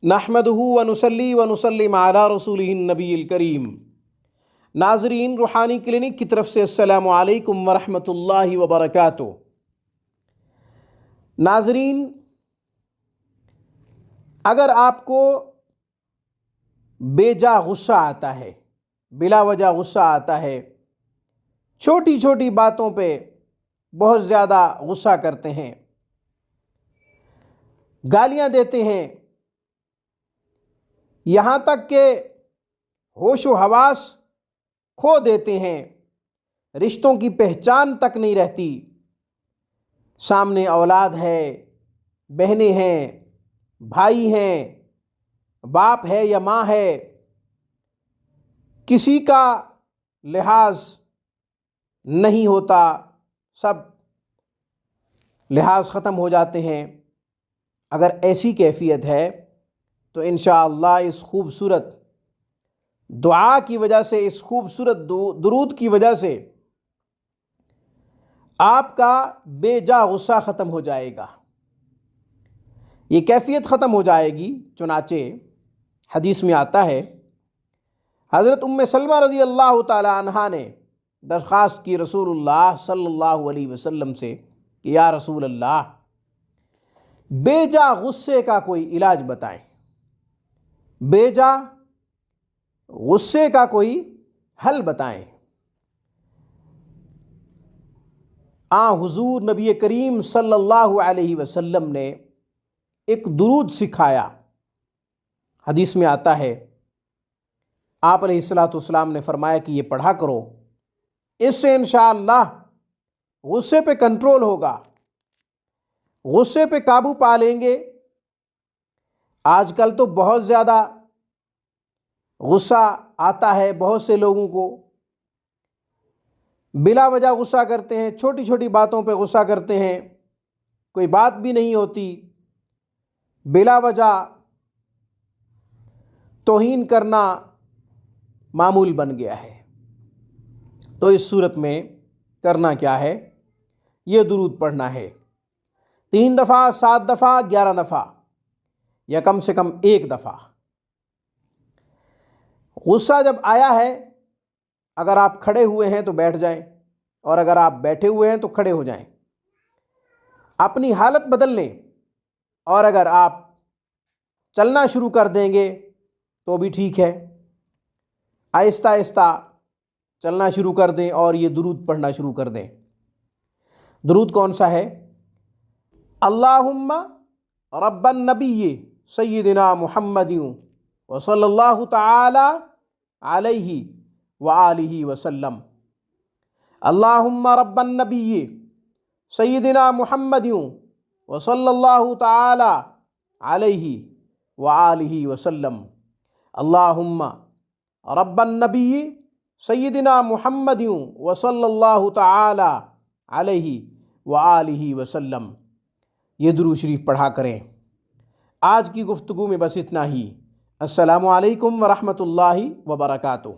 نحمدہ ونصلی ونسلم علی رسولہ النبی الکریم۔ ناظرین، روحانی کلینک کی طرف سے السلام علیکم ورحمۃ اللہ وبرکاتہ۔ ناظرین، اگر آپ کو بے جا غصہ آتا ہے، بلا وجہ غصہ آتا ہے، چھوٹی چھوٹی باتوں پہ بہت زیادہ غصہ کرتے ہیں، گالیاں دیتے ہیں، یہاں تک کہ ہوش و حواس کھو دیتے ہیں، رشتوں کی پہچان تک نہیں رہتی، سامنے اولاد ہے، بہنیں ہیں، بھائی ہیں، باپ ہے یا ماں ہے، کسی کا لحاظ نہیں ہوتا، سب لحاظ ختم ہو جاتے ہیں۔ اگر ایسی کیفیت ہے تو انشاءاللہ اس خوبصورت دعا کی وجہ سے، اس خوبصورت درود کی وجہ سے آپ کا بے جا غصہ ختم ہو جائے گا، یہ کیفیت ختم ہو جائے گی۔ چنانچہ حدیث میں آتا ہے، حضرت ام سلمہ رضی اللہ تعالی عنہا نے درخواست کی رسول اللہ صلی اللہ علیہ وسلم سے کہ یا رسول اللہ، بے جا غصے کا کوئی علاج بتائیں، بے جا غصے کا کوئی حل بتائیں۔ حضور نبی کریم صلی اللہ علیہ وسلم نے ایک درود سکھایا۔ حدیث میں آتا ہے، آپ علیہ السلام نے فرمایا کہ یہ پڑھا کرو، اس سے انشاءاللہ غصے پہ کنٹرول ہوگا، غصے پہ قابو پا لیں گے۔ آج کل تو بہت زیادہ غصہ آتا ہے بہت سے لوگوں کو، بلا وجہ غصہ کرتے ہیں، چھوٹی چھوٹی باتوں پہ غصہ کرتے ہیں، کوئی بات بھی نہیں ہوتی، بلا وجہ توہین کرنا معمول بن گیا ہے۔ تو اس صورت میں کرنا کیا ہے؟ یہ درود پڑھنا ہے 3 دفعہ، 7 دفعہ، 11 دفعہ، یا کم سے کم 1 دفعہ۔ غصہ جب آیا ہے، اگر آپ کھڑے ہوئے ہیں تو بیٹھ جائیں، اور اگر آپ بیٹھے ہوئے ہیں تو کھڑے ہو جائیں، اپنی حالت بدل لیں، اور اگر آپ چلنا شروع کر دیں گے تو بھی ٹھیک ہے، آہستہ آہستہ چلنا شروع کر دیں اور یہ درود پڑھنا شروع کر دیں۔ درود کون سا ہے؟ اللہم رب النبی سیدنا محمد وصلی اللہ تعالی علیہ وآلہ وسلم۔ اللہم رب النبی سیدنا محمد وصلی اللہ تعالی علیہ وآلہ وسلم۔ اللہم رب النبی سیدنا محمد وصلی اللہ تعالی علیہ وآلہ وسلم۔ یہ درود شریف پڑھا کریں۔ آج کی گفتگو میں بس اتنا ہی۔ السلام علیکم ورحمۃ اللہ وبرکاتہ۔